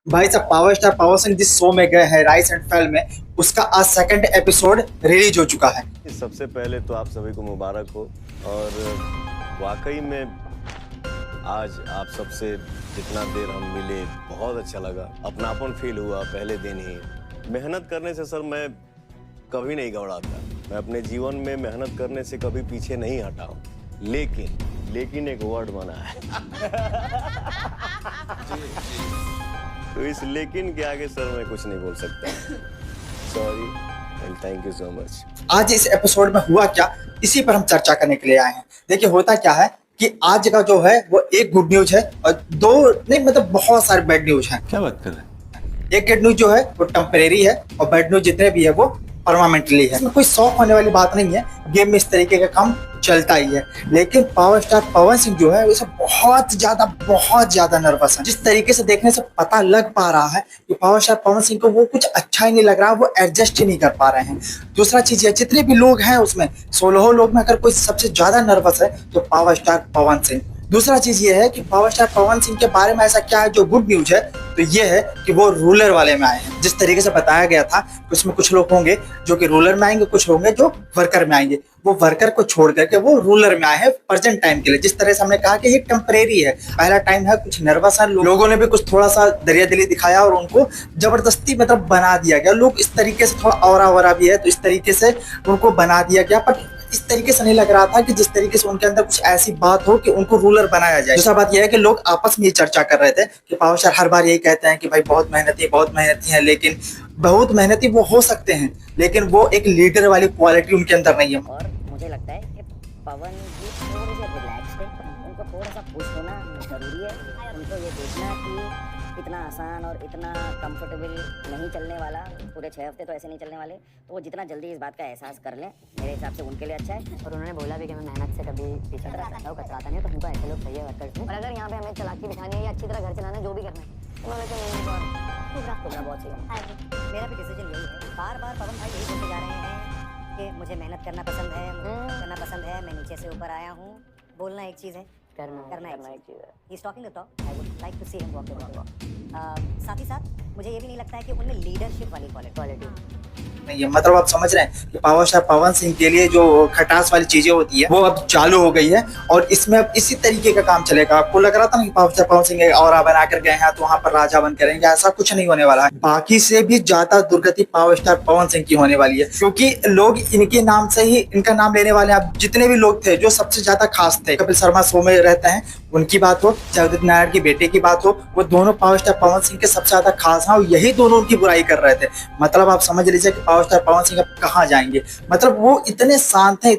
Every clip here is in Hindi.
भाई साहब पावर स्टार पवन सिंह जिस शो में गए हैं राइस एंड फेल में, उसका आज सेकंड एपिसोड रिलीज हो चुका है। सबसे पहले तो आप सभी को मुबारक हो और वाकई में आज आप सबसे जितना देर हम मिले बहुत अच्छा लगा, अपनापन फील हुआ पहले दिन ही। मेहनत करने से सर मैं कभी नहीं घबराता, मैं अपने जीवन में मेहनत करने से कभी पीछे नहीं हटा हूँ, लेकिन एक वर्ड बना है तो इस लेकिन के आगे सर मैं कुछ नहीं बोल सकता। Sorry and thank you so much. आज इस एपिसोड में हुआ क्या, इसी पर हम चर्चा करने के लिए आए हैं। देखिए होता क्या है कि आज का जो है वो एक गुड न्यूज है और दो नहीं मतलब बहुत सारे बैड न्यूज हैं। क्या बात कर रहे हैं? एक गुड न्यूज जो है वो टेम्परेरी है और बैड न्यूज जितने भी है वो परमानेंटली है। इसमें कोई शौक होने वाली बात नहीं है, गेम में इस तरीके का काम चलता ही है। लेकिन पावर स्टार पवन सिंह जो है उसे बहुत ज्यादा नर्वस है। जिस तरीके से देखने से पता लग पा रहा है कि पावर स्टार पवन सिंह को वो कुछ अच्छा ही नहीं लग रहा, वो एडजस्ट ही नहीं कर पा रहे हैं। दूसरा चीज है, जितने भी लोग हैं उसमें 16 लोग में अगर कोई सबसे ज्यादा नर्वस है तो पावर स्टार पवन सिंह। दूसरा चीज ये है कि पावर स्टार पवन सिंह के बारे में ऐसा क्या है जो गुड न्यूज है, तो ये है कि वो रूलर वाले में आए हैं। जिस तरीके से बताया गया था उसमें कुछ लोग होंगे जो कि रूलर में आएंगे, कुछ होंगे जो वर्कर में आएंगे। वो वर्कर को छोड़ करके वो रूलर में आए हैं प्रेजेंट टाइम के लिए। जिस तरह से हमने कहा कि ये टेम्परेरी है, पहला टाइम है, कुछ नर्वस है, लोगों ने भी कुछ थोड़ा सा दरिया दिली दिखाया और उनको जबरदस्ती मतलब बना दिया गया। लोग इस तरीके से थोड़ा और भी है तो इस तरीके से उनको बना दिया गया, पर इस तरीके से नहीं लग रहा था कि जिस तरीके से उनके अंदर कुछ ऐसी बात हो कि उनको रूलर बनाया जाए। दूसरा बात यह है कि लोग आपस में ये चर्चा कर रहे थे कि पावर स्टार हर बार यही कहते हैं कि भाई बहुत मेहनती है, लेकिन बहुत मेहनती वो हो सकते हैं लेकिन वो एक लीडर वाली क्वालिटी उनके अंदर नहीं है। और मुझे लगता है कि पवन जी थोड़े से रिलैक्स थे, उनको थोड़ा सा पुश होना जरूरी है। उनको ये देखना कि इतना आसान और इतना कंफर्टेबल नहीं चलने वाला, पूरे 6 हफ्ते तो ऐसे नहीं चलने वाले, तो वो जितना जल्दी इस बात का एहसास कर लें मेरे हिसाब से उनके लिए अच्छा है। और उन्होंने बोला भी कि मैं मेहनत से कभी पीछे कतराता नहीं, तो हमको ऐसे लोग चाहिए वर्कर्स में। और अगर यहाँ पे हमें चालाकी दिखानी है या अच्छी तरह घर चलाना है, जो भी करना है, तो मैं नहीं बहुत सही है। मेरा भी डिसीजन यही है। बार बार पवन भाई यही बोलते जा रहे हैं कि मुझे मेहनत करना पसंद है, मैं नीचे से ऊपर आया हूँ। बोलना एक चीज़ है, करना एक चीज़ है। He's talking the talk. I would like to see him walk the walk. साथ ही साथ मुझे ये भी नहीं लगता है कि उनमें लीडरशिप वाली क्वालिटी नहीं है। मतलब आप समझ रहे हैं कि पावर स्टार पवन सिंह के लिए जो खटास वाली चीजें होती है वो अब चालू हो गई है और इसमें अब इसी तरीके का काम चलेगा। आपको लग रहा था ना कि पावर स्टार पवन सिंह एक ऑरा बना कर गए हैं तो वहां पर राजा बन करेंगे, ऐसा कुछ नहीं होने वाला है। बाकी से भी ज्यादा दुर्गति पावर स्टार पवन सिंह की होने वाली है, क्योंकि लोग इनके नाम से ही इनका नाम लेने वाले हैं। अब जितने भी लोग थे जो सबसे ज्यादा खास थे, कपिल शर्मा शो में रहते हैं, उनकी बात हो, जगदीप नारायण की बेटे की बात हो, वो दोनों पावर स्टार पवन सिंह के सबसे ज्यादा खास हैं और यही दोनों उनकी बुराई कर रहे थे। मतलब आप समझ लीजिए कि पावर स्टार पवन सिंह अब कहाँ जाएंगे। मतलब वो इतने शांत हैं,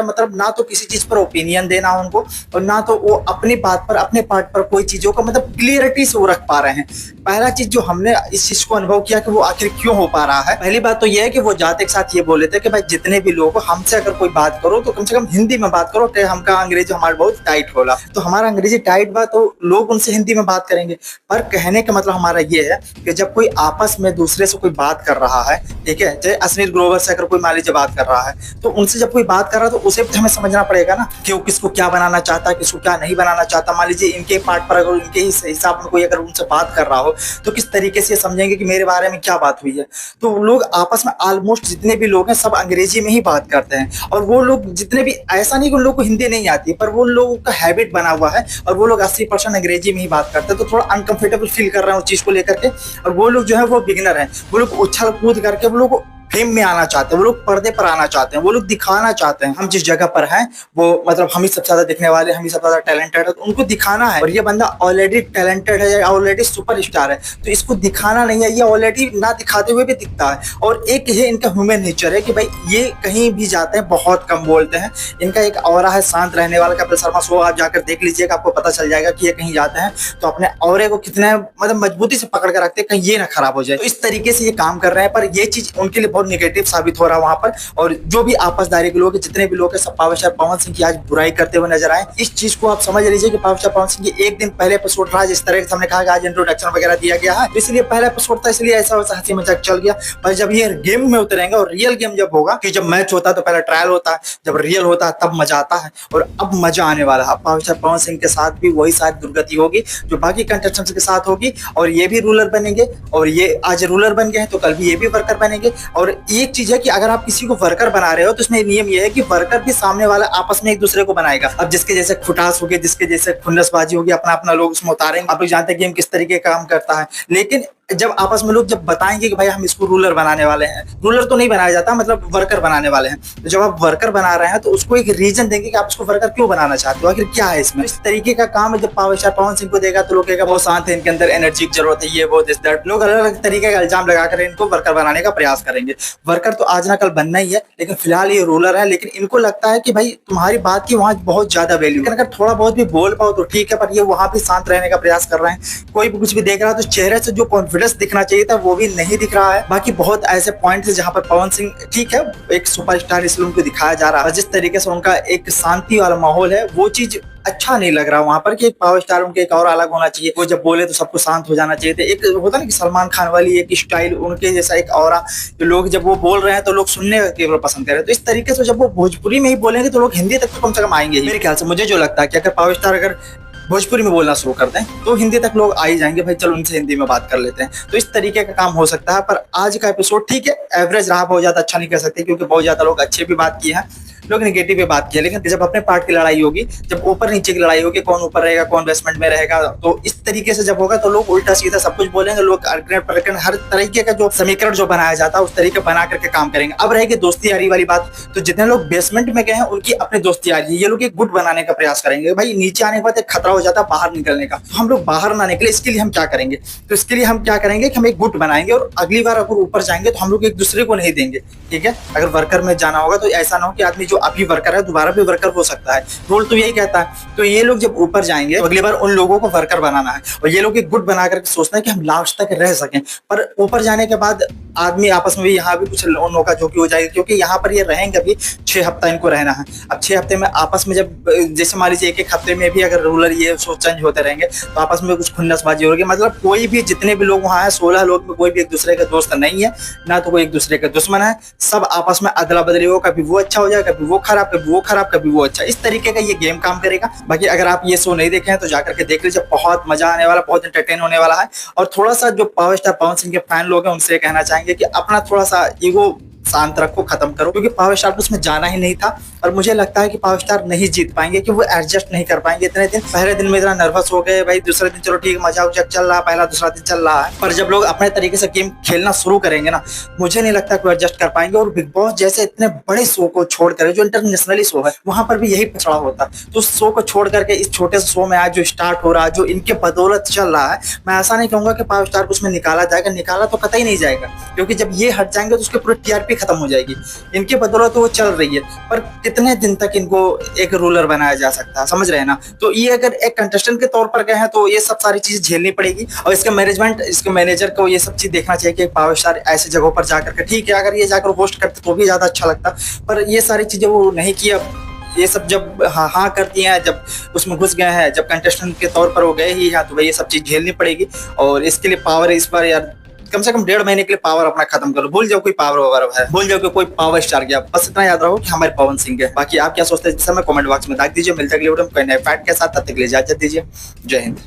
मतलब ना तो किसी चीज पर ओपिनियन देना उनको और ना तो वो अपनी बात पर, अपने पार्ट पर कोई चीजों को मतलब क्लियरिटी से वो रख पा रहे हैं। पहला चीज जो हमने इस चीज को अनुभव किया कि वो आखिर क्यों हो पा रहा है, पहली बात तो ये है कि वो जाते के साथ ये बोले थे कि भाई जितने भी लोग हमसे अगर कोई बात करो तो कम से कम हिंदी में बात करो, कि हमका अंग्रेजी हमारा बहुत टाइट होला, तो हमारा अंग्रेजी टाइट बा तो लोग उनसे हिंदी में बात करेंगे। पर कहने का मतलब हमारा ये है कि जब कोई आपस में दूसरे से कोई बात कर रहा है, ठीक है, जैसे अश्विनी ग्रोवर से अगर कोई मान लीजिए बात कर रहा है तो उनसे जब कोई बात कर रहा है तो उसे भी हमें समझना पड़ेगा ना कि वो किसको क्या बनाना चाहता है, किसको क्या नहीं बनाना चाहता। मान लीजिए इनके पार्ट पर अगर इनके हिसाब में कोई अगर उनसे बात कर रहा हो तो किस तरीके से समझेंगे कि मेरे बारे में क्या बात हुई है। तो लोग आपस में ऑलमोस्ट जितने भी लोग हैं सब अंग्रेजी में ही बात करते हैं और वो लोग जितने भी, ऐसा नहीं कि उन लोगों को हिंदी नहीं आती, पर वो लोगों का हैबिट बना हुआ है और वो लोग 80% अंग्रेजी में ही बात करते हैं, तो थोड़ा अनकंफर्टेबल फील कर रहे हैं उस चीज को लेकर के। और वो लोग जो है वो बिगिनर हैं, वो लोग उछल कूद करके वो लोग फेम में आना चाहते हैं, वो लोग पर्दे पर आना चाहते हैं, वो लोग दिखाना चाहते हैं हम जिस जगह पर हैं वो मतलब हम ही सबसे ज्यादा दिखने वाले, हम ही सबसे ज्यादा टैलेंटेड है, तो उनको दिखाना है। और ये बंदा ऑलरेडी टैलेंटेड है या ऑलरेडी सुपरस्टार है, तो इसको दिखाना नहीं है, ये ऑलरेडी ना दिखाते हुए भी दिखता है। और एक ये इनका ह्यूमन नेचर है कि भाई ये कहीं भी जाते हैं बहुत कम बोलते हैं, इनका एक ऑरा है शांत रहने वाला। कपिल शर्मा शो आप जाकर देख लीजिएगा, आपको पता चल जाएगा कि ये कहीं जाते हैं तो अपने ऑरे को कितने मतलब मजबूती से पकड़ कर रखते हैं कहीं ये ना खराब हो जाए। तो इस तरीके से ये काम कर रहे हैं, पर ये चीज उनके लिए बहुत और निगेटिव साबित हो रहा है वहां पर। और जो भी आपसदारी के लोग, जितने भी लोग हैं, सब पावर स्टार पवन सिंह की आज बुराई करते हुए नजर आए। इस चीज को आप समझ लीजिए कि पावर स्टार पवन सिंह की एक दिन पहले एपिसोड रहा, जिस तरह से हमने कहा कि आज इंट्रोडक्शन वगैरह दिया गया है, इसलिए पहला एपिसोड था, इसलिए ऐसा वैसा हंसी मजाक चल गया। पर जब ये गेम में उतरेंगे और रियल गेम जब होगा, कि जब मैच होता है तो पहला ट्रायल होता है, जब रियल होता है तब मजा आता है। और अब मजा आने वाला है। पावर स्टार पवन सिंह के साथ भी वही शायद दुर्गति होगी जो बाकी कंटेस्टेंट्स के साथ होगी, और ये भी रूलर बनेंगे, और ये आज रूलर बन गए हैं तो कल भी ये भी वर्कर बनेंगे। और एक चीज है कि अगर आप किसी को वर्कर बना रहे हो तो इसमें नियम ये है कि वर्कर भी सामने वाला आपस में एक दूसरे को बनाएगा। अब जिसके जैसे खुटास होगी, जिसके जैसे खुन्नसबाजी होगी, अपना अपना लोग उसमें उतारेंगे। आप लोग जानते हैं गेम किस तरीके का काम करता है। लेकिन जब आपस में लोग जब बताएंगे कि भाई हम इसको रूलर बनाने वाले हैं, रूलर तो नहीं बनाया जाता, मतलब वर्कर बनाने वाले हैं, तो जब आप वर्कर बना रहे हैं तो उसको एक रीजन देंगे कि आप उसको वर्कर क्यों बनाना चाहते हो, आखिर क्या है इसमें। इस तरीके का काम जब पावर स्टार पवन सिंह को देगा तो लोग कहेगा बहुत शांत है, इनके अंदर एनर्जी की जरूरत है, ये वो दिस दैट। लोग अलग अलग तरीके का इल्जाम लगाकर इनको वर्कर बनाने का प्रयास करेंगे। वर्कर तो आज ना कल बनना ही है, लेकिन फिलहाल ये रूलर है। लेकिन इनको लगता है कि भाई तुम्हारी बात की वहां बहुत ज्यादा वैल्यू, अगर थोड़ा बहुत भी बोल पाओ तो ठीक है, पर ये वहां भी शांत रहने का प्रयास कर रहे हैं। कोई भी कुछ भी देख रहा है तो चेहरे से जो कॉन्फिडेंस दिखना चाहिए था वो भी नहीं दिख रहा है। बाकी बहुत ऐसे पॉइंट्स है जहां पर पवन सिंह ठीक है एक सुपरस्टार इसलिए उनको दिखाया जा रहा है, जिस तरीके से उनका एक शांति वाला माहौल है वो चीज अच्छा नहीं लग रहा वहां पर, कि पावर स्टार उनके एक और अलग होना चाहिए। वो जब बोले तो सबको शांत हो जाना चाहिए था। एक होता ना कि सलमान खान वाली एक स्टाइल, उनके जैसा एक ऑरा, जो लोग जब वो बोल रहे हैं तो लोग सुनने केवल पसंद कर रहे हैं। तो इस तरीके से जब वो भोजपुरी में ही बोलेंगे तो लोग हिंदी तक तो कम से कम आएंगे। मेरे ख्याल से मुझे जो लगता है कि अगर पावर स्टार अगर भोजपुरी में बोलना शुरू कर दें तो हिंदी तक लोग आ ही जाएंगे, भाई चलो उनसे हिंदी में बात कर लेते हैं। तो इस तरीके का काम हो सकता है। पर आज का एपिसोड ठीक है, एवरेज रहा, बहुत ज्यादा अच्छा नहीं कह सकते, क्योंकि बहुत ज्यादा लोग अच्छे भी बात किए हैं, लोग नेगेटिव पे बात किया। लेकिन जब अपने पार्ट की लड़ाई होगी, जब ऊपर नीचे की लड़ाई होगी, कौन ऊपर रहेगा कौन बेसमेंट में रहेगा, तो इस तरीके से जब होगा तो लोग उल्टा सीधा सब कुछ बोलेंगे। लोग हर तरीके का जो समीकरण जो बनाया जाता है उस तरीके बना करके काम करेंगे। अब रहेगी दोस्ती यारी वाली बात, तो जितने लोग बेसमेंट में गए हैं उनकी अपनी दोस्ती यारी, ये लोग एक गुट बनाने का प्रयास करेंगे। भाई नीचे आने के बाद एक खतरा हो जाता है बाहर निकलने का, तो हम लोग बाहर ना निकले, इसके लिए हम क्या करेंगे, तो इसके लिए हम क्या करेंगे कि हम एक गुट बनाएंगे और अगली बार अगर ऊपर जाएंगे तो हम लोग एक दूसरे को नहीं देंगे। ठीक है, अगर वर्कर में जाना होगा तो ऐसा ना हो कि आदमी जो अभी वर्कर है दोबारा भी वर्कर हो सकता है, रूल तो यही कहता है। तो ये लोग जब ऊपर जाएंगे तो अगली बार उन लोगों को वर्कर बनाना है, और ये लोग एक गुट बना करके सोचना है कि हम लास्ट तक रह सकें। पर ऊपर जाने के बाद आदमी आपस में भी यहाँ भी कुछ नोका झोंकी हो जाएगी, क्योंकि यहाँ पर ये रहेंगे अभी 6 हफ्ता इनको रहना है। अब 6 हफ्ते में आपस में जब जैसे मान लीजिए एक हफ्ते में भी अगर रूलर ये सोच चेंज होते रहेंगे तो आपस में कुछ खुन्नसबाजी होगी। मतलब कोई भी जितने भी लोग वहाँ है 16 लोग में कोई भी एक दूसरे का दोस्त नहीं है, ना तो कोई एक दूसरे का दुश्मन है। सब आपस में अदला बदली हो, कभी वो अच्छा हो जाए, कभी वो खराब, कभी वो खराब, कभी वो अच्छा। इस तरीके का ये गेम काम करेगा। बाकी अगर आप ये शो नहीं देखे हैं तो जाकर के देख लीजिए, बहुत मजा आने वाला, बहुत एंटरटेन होने वाला है। और थोड़ा सा जो पावर स्टार पवन सिंह के फैन लोग हैं उनसे कहना चाहेंगे कि अपना थोड़ा सा ईगो शांत रखो, खत्म करो, क्योंकि पावर स्टार को उसमें जाना ही नहीं था। और मुझे लगता है कि पावर स्टार नहीं जीत पाएंगे, कि वो एडजस्ट नहीं कर पाएंगे इतने दिन। पहले दिन में इतना नर्वस हो गए, भाई दूसरे दिन चलो ठीक मजा उजा चल रहा, पहला दूसरा दिन चल रहा है, पर जब लोग अपने तरीके से गेम खेलना शुरू करेंगे ना, मुझे नहीं लगता कि एडजस्ट कर पाएंगे। और बिग बॉस जैसे इतने बड़े शो को छोड़कर, जो इंटरनेशनली शो है, वहां पर भी यही पछड़ा होता। तो उस शो को छोड़ करके इस छोटे से शो में आज जो स्टार्ट हो रहा है, जो इनके बदौलत चल रहा है, मैं ऐसा नहीं कहूंगा कि पावर स्टार को उसमें निकाला जाएगा, निकाला तो कतई नहीं जाएगा, क्योंकि जब ये हट जाएंगे तो उसके पूरी टीआरपी खत्म हो जाएगी। इनके बदौलत वो चल रही है, पर कितने दिन तक इनको एक रूलर बनाया जा सकता है, समझ रहे हैं ना। तो ये अगर एक कंटेस्टेंट के तौर पर गए हैं तो ये सब सारी चीज झेलनी पड़ेगी। और इसके मैनेजमेंट, इसके मैनेजर को ये सब चीज देखना चाहिए कि पावर स्टार ऐसे जगहों पर जाकर के, ठीक है अगर ये जाकर होस्ट करते तो भी ज्यादा अच्छा लगता, पर ये सारी चीजें वो नहीं किया। ये सब जब हाँ करती हैं, जब उसमें घुस गए हैं, जब कंटेस्टेंट के तौर पर वो गए ही हैं, तो भाई ये सब चीज झेलनी पड़ेगी। और इसके लिए पावर इस बार यार कम से कम 1.5 महीने के लिए पावर अपना खत्म करो, भूल जाओ कोई पावर वगैरह है, भूल जाओ कि कोई पावर स्टार गया, बस इतना याद रखो कि हमारे पवन सिंह है। बाकी आप क्या सोचते हैं, जिस समय कमेंट बॉक्स में दाग दीजिए। मिलते अगले वीडियो में कोई नए फैक्ट के साथ, तब तक के लिए इजाजत दीजिए। जय हिंद।